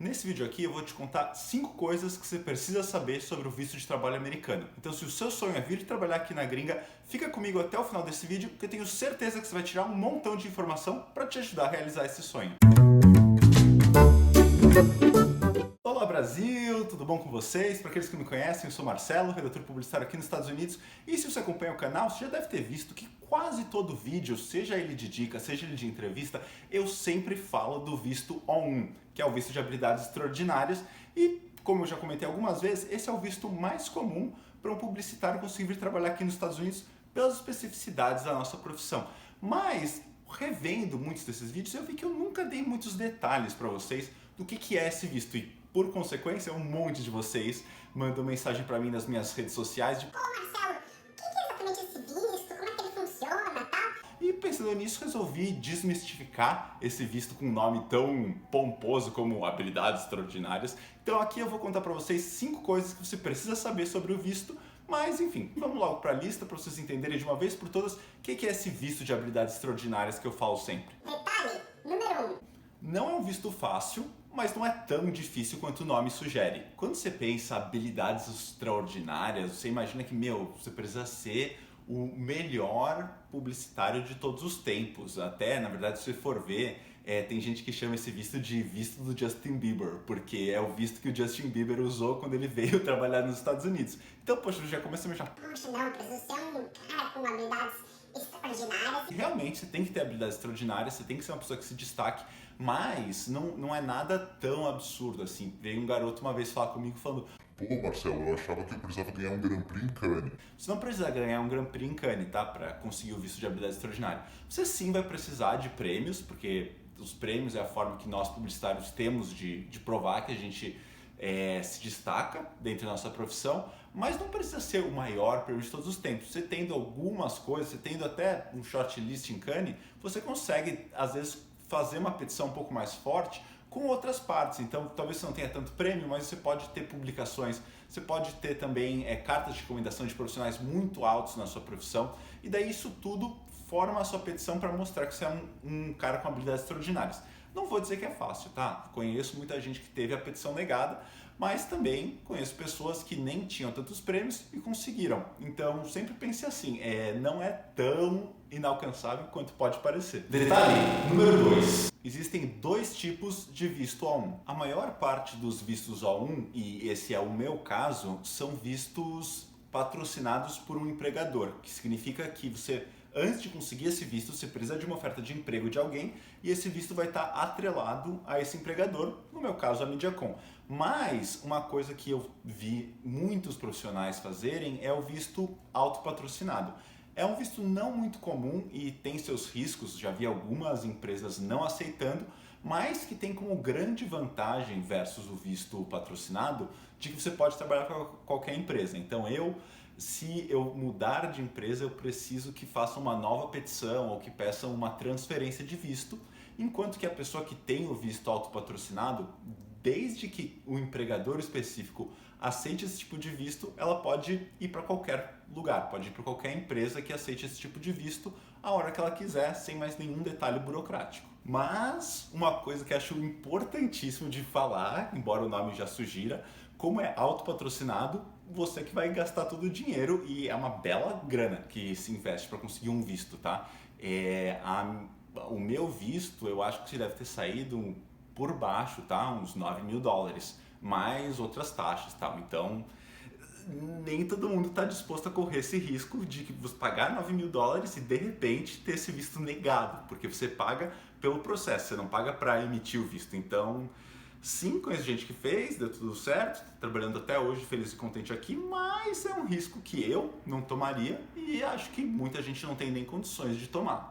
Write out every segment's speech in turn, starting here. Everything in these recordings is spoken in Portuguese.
Nesse vídeo aqui eu vou te contar 5 coisas que você precisa saber sobre o visto de trabalho americano. Então se o seu sonho é vir trabalhar aqui na gringa, fica comigo até o final desse vídeo que eu tenho certeza que você vai tirar um montão de informação para te ajudar a realizar esse sonho. Olá Brasil, tudo bom com vocês? Para aqueles que me conhecem, eu sou Marcelo, redator publicitário aqui nos Estados Unidos. E se você acompanha o canal, você já deve ter visto que quase todo vídeo, seja ele de dica, seja ele de entrevista, eu sempre falo do visto O1, que é o visto de habilidades extraordinárias. E, como eu já comentei algumas vezes, esse é o visto mais comum para um publicitário conseguir vir trabalhar aqui nos Estados Unidos pelas especificidades da nossa profissão. Mas, revendo muitos desses vídeos, eu vi que eu nunca dei muitos detalhes para vocês do que é esse visto. E, por consequência, um monte de vocês mandam mensagem para mim nas minhas redes sociais de Pô, Marcelo, o que é exatamente esse visto? Como é que ele funciona, tal? E pensando nisso, resolvi desmistificar esse visto com um nome tão pomposo como habilidades extraordinárias. Então aqui eu vou contar para vocês 5 coisas que você precisa saber sobre o visto. Mas enfim, vamos logo para a lista para vocês entenderem de uma vez por todas o que é esse visto de habilidades extraordinárias que eu falo sempre. Detalhe número 1. Não é um visto fácil, mas não é tão difícil quanto o nome sugere. Quando você pensa em habilidades extraordinárias, você imagina que, você precisa ser o melhor publicitário de todos os tempos. Até, na verdade, se você for ver, tem gente que chama esse visto de visto do Justin Bieber, porque é o visto que o Justin Bieber usou quando ele veio trabalhar nos Estados Unidos. Então, poxa, já começa a me achar... Poxa, não, preciso ser um cara com habilidades extraordinárias. Realmente, você tem que ter habilidades extraordinárias, você tem que ser uma pessoa que se destaque, mas não é nada tão absurdo assim. Veio um garoto uma vez falar comigo falando: Pô, Marcelo, eu achava que eu precisava ganhar um Grand Prix em Cannes. você não precisa ganhar um Grand Prix em Cannes, tá? Para conseguir o visto de habilidade extraordinária. Você sim vai precisar de prêmios, porque os prêmios é a forma que nós publicitários temos de provar que a gente se destaca dentro da nossa profissão, mas não precisa ser o maior prêmio de todos os tempos. Você tendo algumas coisas, você tendo até um shortlist em Cannes, você consegue, às vezes, fazer uma petição um pouco mais forte com outras partes. Então, talvez você não tenha tanto prêmio, mas você pode ter publicações, você pode ter também cartas de recomendação de profissionais muito altos na sua profissão, e daí isso tudo forma a sua petição para mostrar que você é um cara com habilidades extraordinárias. Não vou dizer que é fácil, tá? Conheço muita gente que teve a petição negada, mas também conheço pessoas que nem tinham tantos prêmios e conseguiram. Então, sempre pense assim, não é tão inalcançável quanto pode parecer. Detalhe número 2. Existem 2 tipos de visto O1. A maior parte dos vistos O1, e esse é o meu caso, são vistos patrocinados por um empregador, que significa que você, antes de conseguir esse visto, você precisa de uma oferta de emprego de alguém e esse visto vai estar atrelado a esse empregador, no meu caso a Mediacom. Mas uma coisa que eu vi muitos profissionais fazerem é o visto autopatrocinado. É um visto não muito comum e tem seus riscos, já vi algumas empresas não aceitando, mas que tem como grande vantagem versus o visto patrocinado de que você pode trabalhar com qualquer empresa. Então se eu mudar de empresa, eu preciso que faça uma nova petição ou que peçam uma transferência de visto, enquanto que a pessoa que tem o visto autopatrocinado, desde que o empregador específico aceite esse tipo de visto, ela pode ir para qualquer lugar, pode ir para qualquer empresa que aceite esse tipo de visto a hora que ela quiser, sem mais nenhum detalhe burocrático. Mas uma coisa que acho importantíssimo de falar, embora o nome já sugira, como é autopatrocinado, você que vai gastar todo o dinheiro e é uma bela grana que se investe para conseguir um visto, tá? O meu visto, eu acho que deve ter saído por baixo, tá? Uns $9.000, mais outras taxas, tá? Então, nem todo mundo está disposto a correr esse risco de você pagar $9.000 e de repente ter esse visto negado, porque você paga pelo processo, você não paga para emitir o visto. Então, sim, conheço gente que fez, deu tudo certo, trabalhando até hoje feliz e contente aqui, mas é um risco que eu não tomaria e acho que muita gente não tem nem condições de tomar.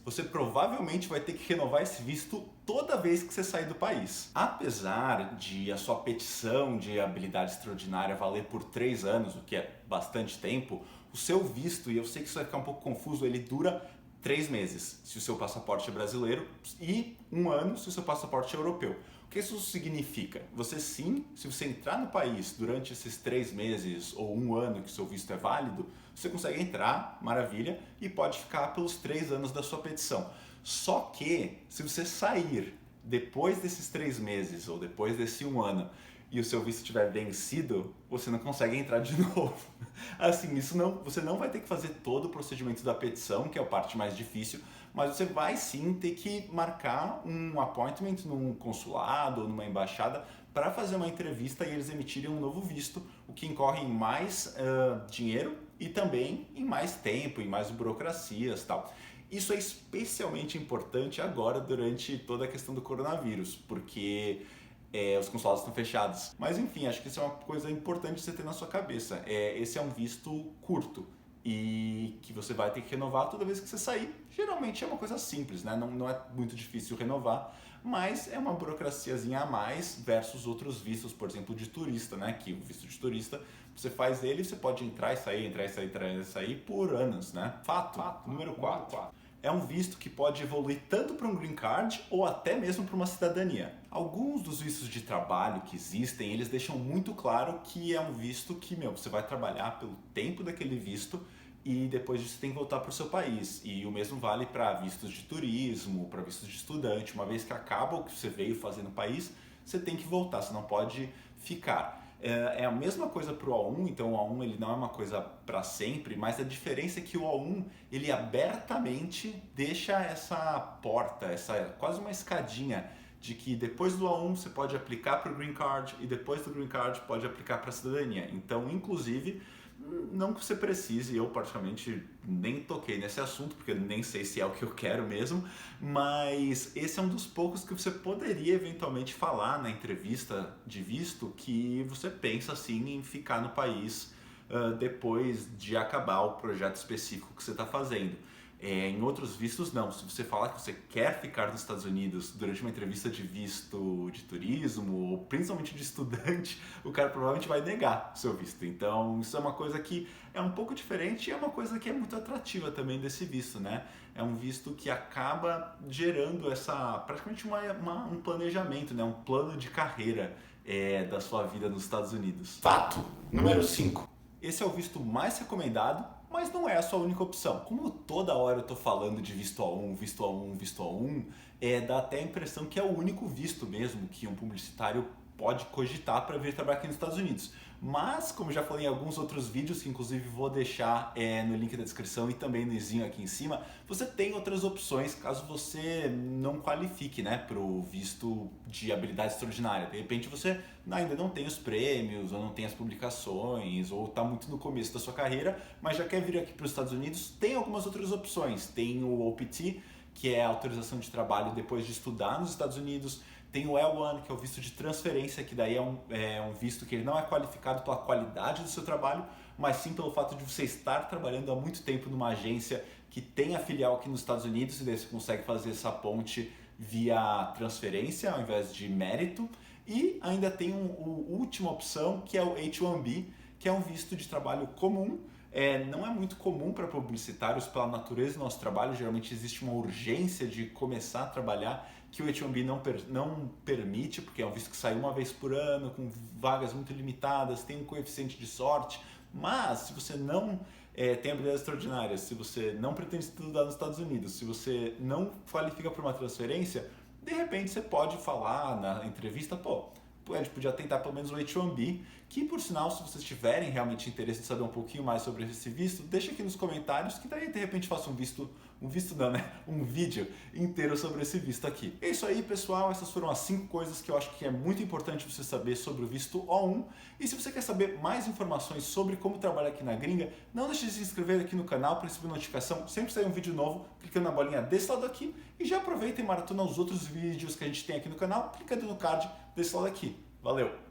Você provavelmente vai ter que renovar esse visto toda vez que você sair do país. Apesar de a sua petição de habilidade extraordinária valer por 3 anos, o que é bastante tempo, o seu visto, e eu sei que isso vai ficar um pouco confuso, ele dura 3 meses se o seu passaporte é brasileiro e 1 ano se o seu passaporte é europeu. O que isso significa? Você sim, se você entrar no país durante esses 3 meses ou 1 ano que o seu visto é válido, você consegue entrar, maravilha, e pode ficar pelos 3 anos da sua petição. Só que, se você sair depois desses 3 meses ou depois desse 1 ano e o seu visto tiver vencido, você não consegue entrar de novo. Assim, você não vai ter que fazer todo o procedimento da petição, que é a parte mais difícil, mas você vai sim ter que marcar um appointment num consulado ou numa embaixada para fazer uma entrevista e eles emitirem um novo visto, o que incorre em mais dinheiro e também em mais tempo, em mais burocracias e tal. Isso é especialmente importante agora durante toda a questão do coronavírus, porque os consulados estão fechados. Mas enfim, acho que isso é uma coisa importante você ter na sua cabeça. Esse é um visto curto e que você vai ter que renovar toda vez que você sair. Geralmente é uma coisa simples, né? Não é muito difícil renovar, mas é uma burocraciazinha a mais versus outros vistos, por exemplo, de turista, né? Que o visto de turista, você faz ele, você pode entrar e sair, entrar e sair, entrar e sair por anos, né? Fato. Número 4. É um visto que pode evoluir tanto para um green card ou até mesmo para uma cidadania. Alguns dos vistos de trabalho que existem, eles deixam muito claro que é um visto que, você vai trabalhar pelo tempo daquele visto e depois disso você tem que voltar para o seu país. E o mesmo vale para vistos de turismo, para vistos de estudante. Uma vez que acaba o que você veio fazer no país, você tem que voltar, você não pode ficar. É a mesma coisa para o O1, então o O1 ele não é uma coisa para sempre, mas a diferença é que o O1 ele abertamente deixa essa porta, quase uma escadinha de que depois do O1 você pode aplicar para o Green Card e depois do Green Card pode aplicar para a cidadania. Então, inclusive, não que você precise, eu praticamente nem toquei nesse assunto, porque nem sei se é o que eu quero mesmo, mas esse é um dos poucos que você poderia eventualmente falar na entrevista de visto que você pensa assim em ficar no país depois de acabar o projeto específico que você está fazendo. Em outros vistos, não. Se você falar que você quer ficar nos Estados Unidos durante uma entrevista de visto de turismo, ou principalmente de estudante, o cara provavelmente vai negar o seu visto. Então, isso é uma coisa que é um pouco diferente e é uma coisa que é muito atrativa também desse visto, né? É um visto que acaba gerando praticamente um planejamento, né? Um plano de carreira da sua vida nos Estados Unidos. Fato número 5. Esse é o visto mais recomendado, mas não é a sua única opção. Como toda hora eu estou falando de visto A1, visto A1, visto A1, dá até a impressão que é o único visto mesmo que um publicitário pode cogitar para vir trabalhar aqui nos Estados Unidos. Mas, como já falei em alguns outros vídeos, que inclusive vou deixar no link da descrição e também no izinho aqui em cima, você tem outras opções caso você não qualifique, né, para o visto de habilidade extraordinária. De repente você ainda não tem os prêmios, ou não tem as publicações, ou está muito no começo da sua carreira, mas já quer vir aqui para os Estados Unidos, tem algumas outras opções. Tem o OPT, que é a autorização de trabalho depois de estudar nos Estados Unidos. Tem o L1, que é o visto de transferência, que daí é um visto que ele não é qualificado pela qualidade do seu trabalho, mas sim pelo fato de você estar trabalhando há muito tempo numa agência que tem a filial aqui nos Estados Unidos, e daí você consegue fazer essa ponte via transferência ao invés de mérito. E ainda tem a última opção, que é o H1B, que é um visto de trabalho comum. Não é muito comum para publicitários pela natureza do nosso trabalho, geralmente existe uma urgência de começar a trabalhar que o H1B não permite, porque é um visto que sai uma vez por ano, com vagas muito limitadas, tem um coeficiente de sorte, mas se você não tem habilidades extraordinárias, se você não pretende estudar nos Estados Unidos, se você não qualifica para uma transferência, de repente você pode falar na entrevista, a gente podia tentar pelo menos o H1B, que por sinal, se vocês tiverem realmente interesse em saber um pouquinho mais sobre esse visto, deixa aqui nos comentários que daí de repente faça um vídeo inteiro sobre esse visto aqui. É isso aí, pessoal, essas foram as 5 coisas que eu acho que é muito importante você saber sobre o visto O1. E se você quer saber mais informações sobre como trabalhar aqui na gringa, não deixe de se inscrever aqui no canal para receber notificação, sempre sair um vídeo novo, clicando na bolinha desse lado aqui, e já aproveita e maratona os outros vídeos que a gente tem aqui no canal, clicando no card desse lado aqui. Valeu!